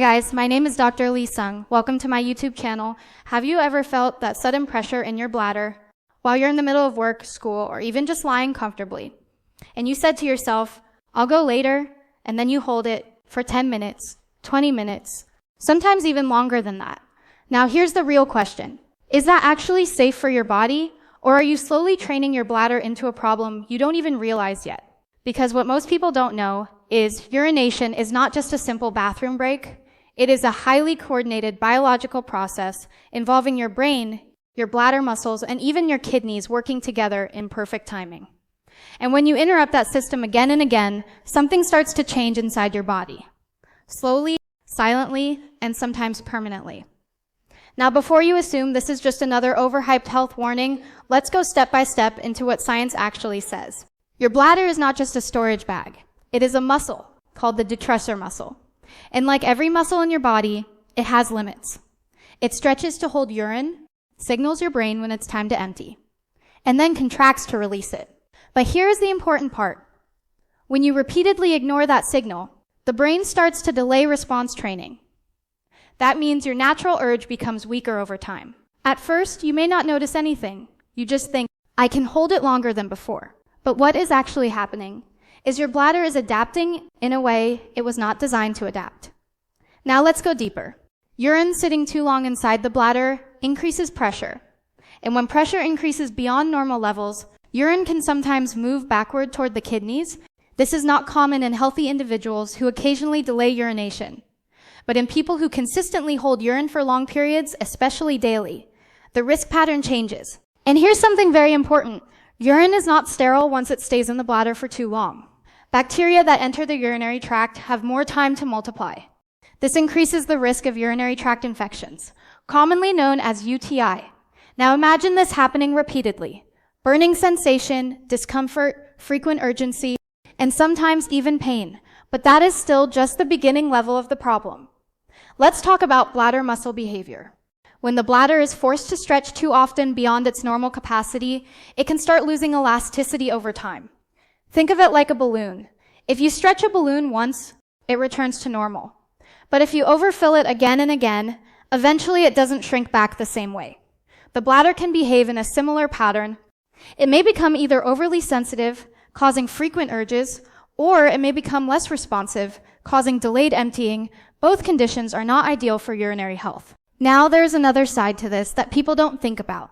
guys, my name is Dr. Lee Sung. Welcome to my YouTube channel. Have you ever felt that sudden pressure in your bladder while you're in the middle of work, school, or even just lying comfortably? And you said to yourself, I'll go later, and then you hold it for 10 minutes, 20 minutes, sometimes even longer than that. Now here's the real question. Is that actually safe for your body, or are you slowly training your bladder into a problem you don't even realize yet? Because what most people don't know is urination is not just a simple bathroom break. It is a highly coordinated biological process involving your brain, your bladder muscles, and even your kidneys working together in perfect timing. And when you interrupt that system again and again, something starts to change inside your body. Slowly, silently, and sometimes permanently. Now, before you assume this is just another overhyped health warning, let's go step by step into what science actually says. Your bladder is not just a storage bag. It is a muscle called the detrusor muscle. And like every muscle in your body, it has limits. It stretches to hold urine, signals your brain when it's time to empty, and then contracts to release it. But here's the important part. When you repeatedly ignore that signal, the brain starts to delay response training. That means your natural urge becomes weaker over time. At first, you may not notice anything. You just think, I can hold it longer than before. But what is actually happening is your bladder is adapting in a way it was not designed to adapt. Now let's go deeper. Urine sitting too long inside the bladder increases pressure. And when pressure increases beyond normal levels, urine can sometimes move backward toward the kidneys. This is not common in healthy individuals who occasionally delay urination. But in people who consistently hold urine for long periods, especially daily, the risk pattern changes. And here's something very important. Urine is not sterile once it stays in the bladder for too long. Bacteria that enter the urinary tract have more time to multiply. This increases the risk of urinary tract infections, commonly known as UTI. Now imagine this happening repeatedly. Burning sensation, discomfort, frequent urgency, and sometimes even pain. But that is still just the beginning level of the problem. Let's talk about bladder muscle behavior. When the bladder is forced to stretch too often beyond its normal capacity, it can start losing elasticity over time. Think of it like a balloon. If you stretch a balloon once, it returns to normal. But if you overfill it again and again, eventually it doesn't shrink back the same way. The bladder can behave in a similar pattern. It may become either overly sensitive, causing frequent urges, or it may become less responsive, causing delayed emptying. Both conditions are not ideal for urinary health. Now there's another side to this that people don't think about.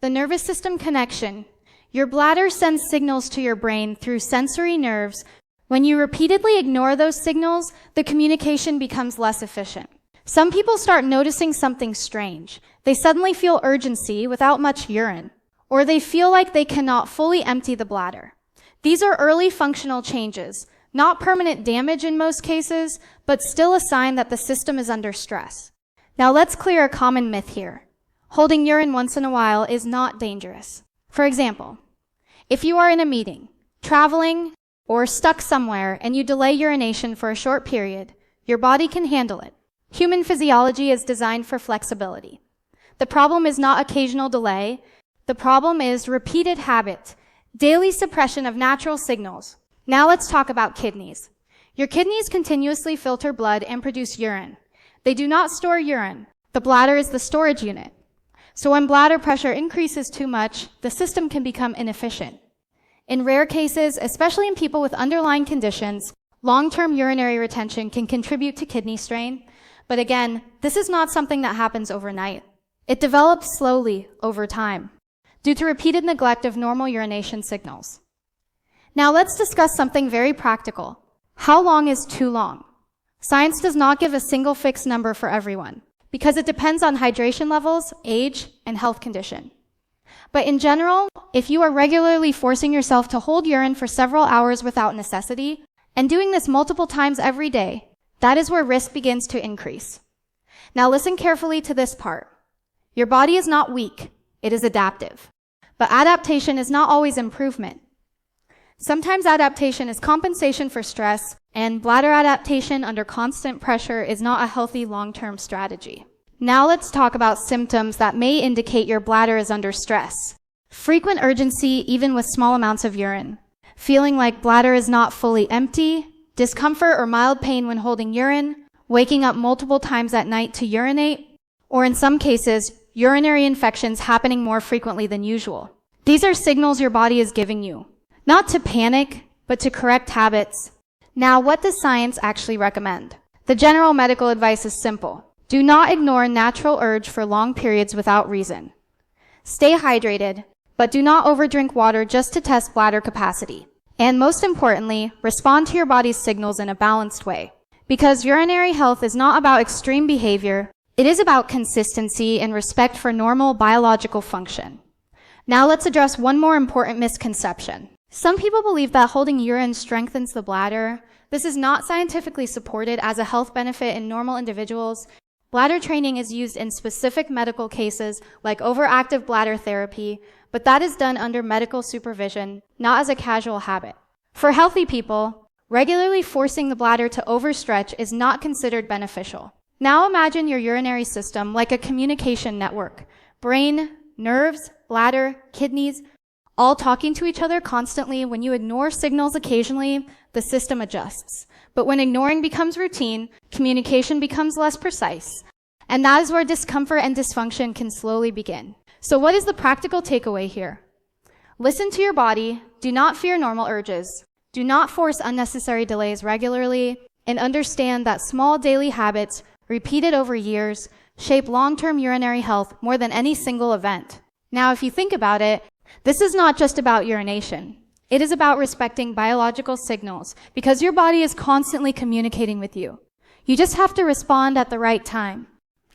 The nervous system connection. Your bladder sends signals to your brain through sensory nerves. When you repeatedly ignore those signals, the communication becomes less efficient. Some people start noticing something strange. They suddenly feel urgency without much urine, or they feel like they cannot fully empty the bladder. These are early functional changes, not permanent damage in most cases, but still a sign that the system is under stress. Now let's clear a common myth here. Holding urine once in a while is not dangerous. For example, if you are in a meeting, traveling, or stuck somewhere and you delay urination for a short period, your body can handle it. Human physiology is designed for flexibility. The problem is not occasional delay. The problem is repeated habit, daily suppression of natural signals. Now let's talk about kidneys. Your kidneys continuously filter blood and produce urine. They do not store urine. The bladder is the storage unit. So when bladder pressure increases too much, the system can become inefficient. In rare cases, especially in people with underlying conditions, long-term urinary retention can contribute to kidney strain. But again, this is not something that happens overnight. It develops slowly over time due to repeated neglect of normal urination signals. Now let's discuss something very practical. How long is too long? Science does not give a single fixed number for everyone because it depends on hydration levels, age, and health condition. But in general, if you are regularly forcing yourself to hold urine for several hours without necessity, and doing this multiple times every day, that is where risk begins to increase. Now listen carefully to this part. Your body is not weak, it is adaptive. But adaptation is not always improvement. Sometimes adaptation is compensation for stress, and bladder adaptation under constant pressure is not a healthy long-term strategy. Now let's talk about symptoms that may indicate your bladder is under stress. Frequent urgency, even with small amounts of urine. Feeling like bladder is not fully empty, discomfort or mild pain when holding urine, waking up multiple times at night to urinate, or in some cases, urinary infections happening more frequently than usual. These are signals your body is giving you, not to panic, but to correct habits. Now, what does science actually recommend? The general medical advice is simple. Do not ignore natural urge for long periods without reason. Stay hydrated, but do not overdrink water just to test bladder capacity. And most importantly, respond to your body's signals in a balanced way. Because urinary health is not about extreme behavior, it is about consistency and respect for normal biological function. Now let's address one more important misconception. Some people believe that holding urine strengthens the bladder. This is not scientifically supported as a health benefit in normal individuals. Bladder training is used in specific medical cases like overactive bladder therapy, but that is done under medical supervision, not as a casual habit. For healthy people, regularly forcing the bladder to overstretch is not considered beneficial. Now imagine your urinary system like a communication network. Brain, nerves, bladder, kidneys, all talking to each other constantly. When you ignore signals occasionally, the system adjusts. But when ignoring becomes routine, communication becomes less precise. And that is where discomfort and dysfunction can slowly begin. So what is the practical takeaway here? Listen to your body, do not fear normal urges, do not force unnecessary delays regularly, and understand that small daily habits, repeated over years, shape long-term urinary health more than any single event. Now, if you think about it, this is not just about urination. It is about respecting biological signals because your body is constantly communicating with you. You just have to respond at the right time.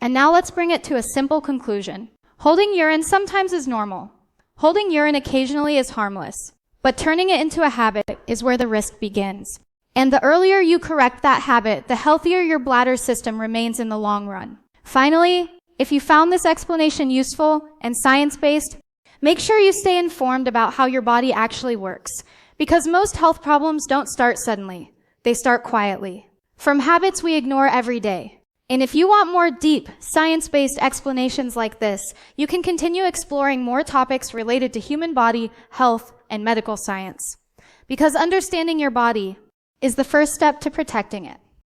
And now let's bring it to a simple conclusion. Holding urine sometimes is normal. Holding urine occasionally is harmless. But turning it into a habit is where the risk begins. And the earlier you correct that habit, the healthier your bladder system remains in the long run. Finally, if you found this explanation useful and science-based, make sure you stay informed about how your body actually works, because most health problems don't start suddenly. They start quietly, from habits we ignore every day. And if you want more deep, science-based explanations like this, you can continue exploring more topics related to human body, health, and medical science. Because understanding your body is the first step to protecting it.